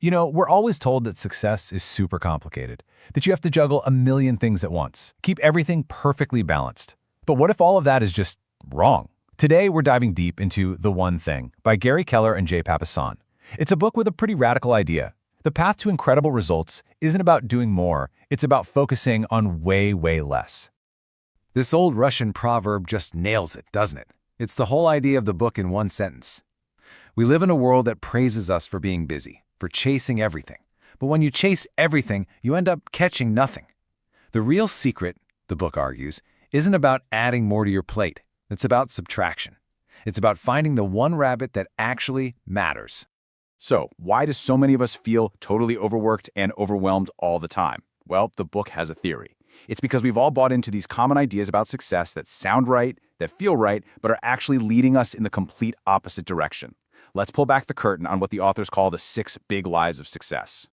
We're always told that success is super complicated, that you have to juggle a million things at once, keep everything perfectly balanced. But what if all of that is just wrong? Today, we're diving deep into The One Thing by Gary Keller and Jay Papasan. It's a book with a pretty radical idea. The path to incredible results isn't about doing more, it's about focusing on way, way less. This old Russian proverb just nails it, doesn't it? It's the whole idea of the book in one sentence. We live in a world that praises us for being busy, for chasing everything. But when you chase everything, you end up catching nothing. The real secret, the book argues, isn't about adding more to your plate. It's about subtraction. It's about finding the one rabbit that actually matters. So, why do so many of us feel totally overworked and overwhelmed all the time? Well, the book has a theory. It's because we've all bought into these common ideas about success that sound right, that feel right, but are actually leading us in the complete opposite direction. Let's pull back the curtain on what the authors call the 6 big lies of success.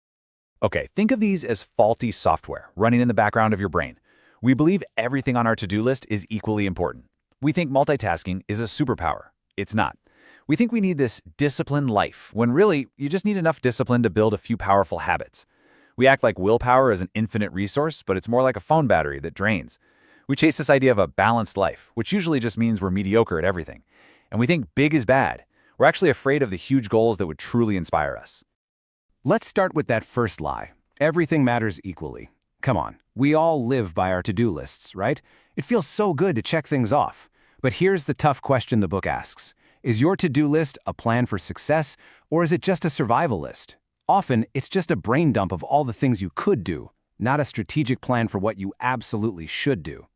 Okay, think of these as faulty software running in the background of your brain. We believe everything on our to-do list is equally important. We think multitasking is a superpower. It's not. We think we need this disciplined life, when really, you just need enough discipline to build a few powerful habits. We act like willpower is an infinite resource, but it's more like a phone battery that drains. We chase this idea of a balanced life, which usually just means we're mediocre at everything. And we think big is bad. We're actually afraid of the huge goals that would truly inspire us. Let's start with that first lie. Everything matters equally. Come on, we all live by our to-do lists, right? It feels so good to check things off. But here's the tough question the book asks. Is your to-do list a plan for success, or is it just a survival list? Often, it's just a brain dump of all the things you could do, not a strategic plan for what you absolutely should do.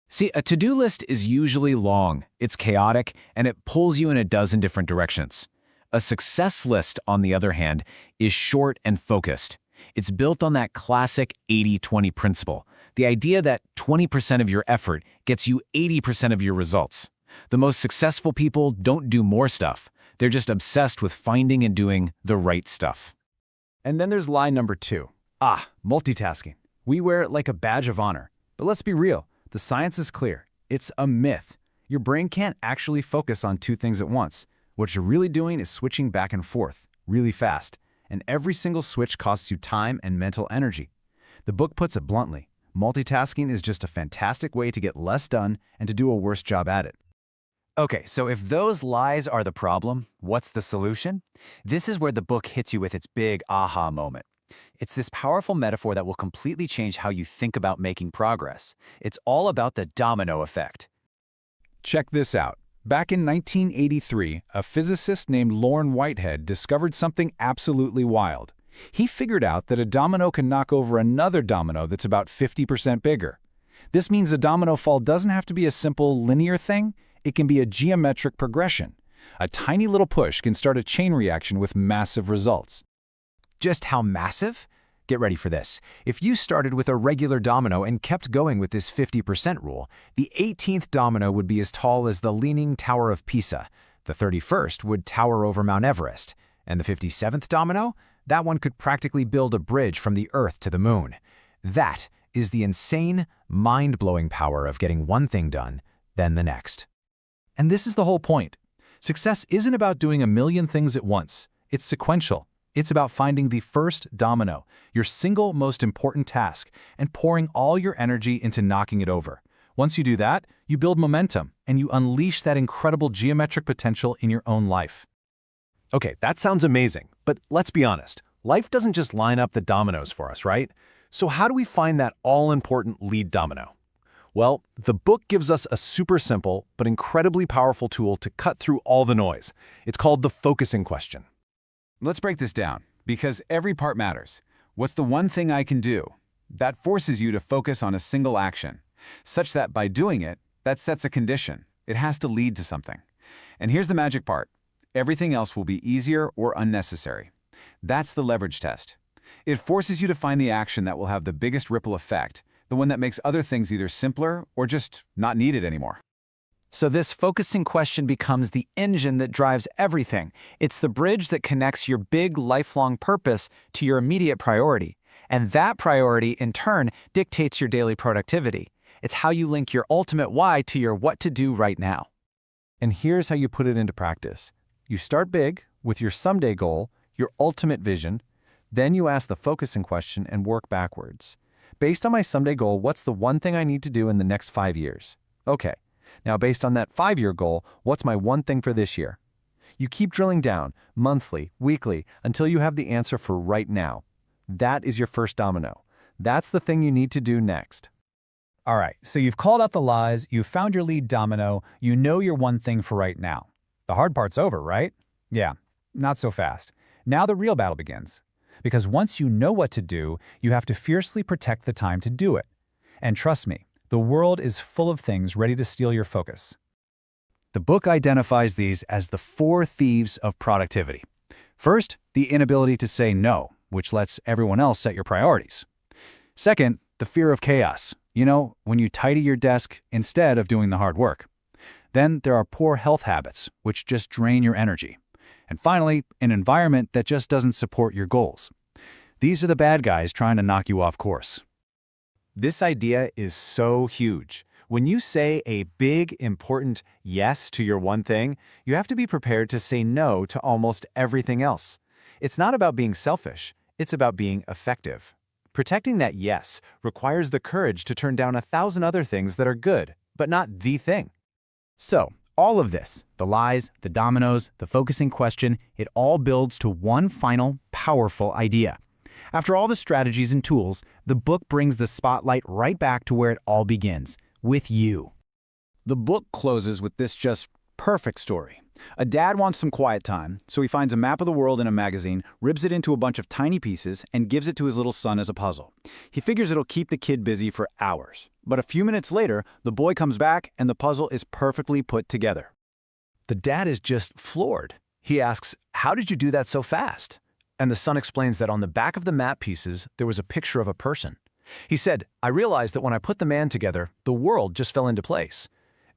See, a to-do list is usually long, it's chaotic, and it pulls you in a dozen different directions. A success list, on the other hand, is short and focused. It's built on that classic 80-20 principle, the idea that 20% of your effort gets you 80% of your results. The most successful people don't do more stuff. They're just obsessed with finding and doing the right stuff. And then there's lie number 2. Multitasking. We wear it like a badge of honor. But let's be real. The science is clear. It's a myth. Your brain can't actually focus on 2 things at once. What you're really doing is switching back and forth, really fast. And every single switch costs you time and mental energy. The book puts it bluntly. Multitasking is just a fantastic way to get less done and to do a worse job at it. Okay, so if those lies are the problem, what's the solution? This is where the book hits you with its big aha moment. It's this powerful metaphor that will completely change how you think about making progress. It's all about the domino effect. Check this out. Back in 1983, a physicist named Lorne Whitehead discovered something absolutely wild. He figured out that a domino can knock over another domino that's about 50% bigger. This means a domino fall doesn't have to be a simple linear thing. It can be a geometric progression. A tiny little push can start a chain reaction with massive results. Just how massive? Get ready for this. If you started with a regular domino and kept going with this 50% rule, the 18th domino would be as tall as the Leaning Tower of Pisa. The 31st would tower over Mount Everest. And the 57th domino? That one could practically build a bridge from the Earth to the Moon. That is the insane, mind-blowing power of getting one thing done, then the next. And this is the whole point. Success isn't about doing a million things at once. It's sequential. It's about finding the first domino, your single most important task, and pouring all your energy into knocking it over. Once you do that, you build momentum, and you unleash that incredible geometric potential in your own life. Okay, that sounds amazing, but let's be honest. Life doesn't just line up the dominoes for us, right? So how do we find that all-important lead domino? Well, the book gives us a super simple but incredibly powerful tool to cut through all the noise. It's called the focusing question. Let's break this down, because every part matters. What's the one thing I can do? That forces you to focus on a single action, such that by doing it, that sets a condition. It has to lead to something. And here's the magic part. Everything else will be easier or unnecessary. That's the leverage test. It forces you to find the action that will have the biggest ripple effect, the one that makes other things either simpler or just not needed anymore. So this focusing question becomes the engine that drives everything. It's the bridge that connects your big lifelong purpose to your immediate priority. And that priority, in turn, dictates your daily productivity. It's how you link your ultimate why to your what to do right now. And here's how you put it into practice. You start big with your someday goal, your ultimate vision. Then you ask the focusing question and work backwards. Based on my someday goal, what's the one thing I need to do in the next 5 years? Okay, now based on that 5-year goal, what's my one thing for this year? You keep drilling down, monthly, weekly, until you have the answer for right now. That is your first domino. That's the thing you need to do next. All right, so you've called out the lies, you've found your lead domino, you know your one thing for right now. The hard part's over, right? Yeah, not so fast. Now the real battle begins. Because once you know what to do, you have to fiercely protect the time to do it. And trust me, the world is full of things ready to steal your focus. The book identifies these as the 4 thieves of productivity. First, the inability to say no, which lets everyone else set your priorities. Second, the fear of chaos. You know, when you tidy your desk instead of doing the hard work. Then there are poor health habits, which just drain your energy. And finally, an environment that just doesn't support your goals. These are the bad guys trying to knock you off course. This idea is so huge. When you say a big, important yes to your one thing, you have to be prepared to say no to almost everything else. It's not about being selfish, it's about being effective. Protecting that yes requires the courage to turn down 1,000 other things that are good, but not the thing. So, all of this, the lies, the dominoes, the focusing question, it all builds to one final, powerful idea. After all the strategies and tools, the book brings the spotlight right back to where it all begins, with you. The book closes with this just perfect story. A dad wants some quiet time, so he finds a map of the world in a magazine, ribs it into a bunch of tiny pieces, and gives it to his little son as a puzzle. He figures it'll keep the kid busy for hours. But a few minutes later, the boy comes back and the puzzle is perfectly put together. The dad is just floored. He asks, "How did you do that so fast?" And the son explains that on the back of the map pieces, there was a picture of a person. He said, "I realized that when I put the man together, the world just fell into place."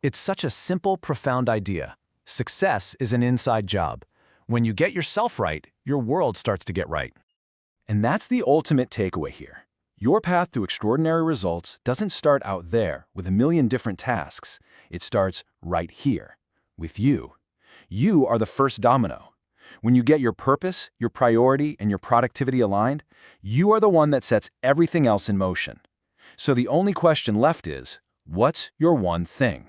It's such a simple, profound idea. Success is an inside job. When you get yourself right, your world starts to get right. And that's the ultimate takeaway here. Your path to extraordinary results doesn't start out there with a million different tasks. It starts right here, with you. You are the first domino. When you get your purpose, your priority, and your productivity aligned, you are the one that sets everything else in motion. So the only question left is, what's your one thing?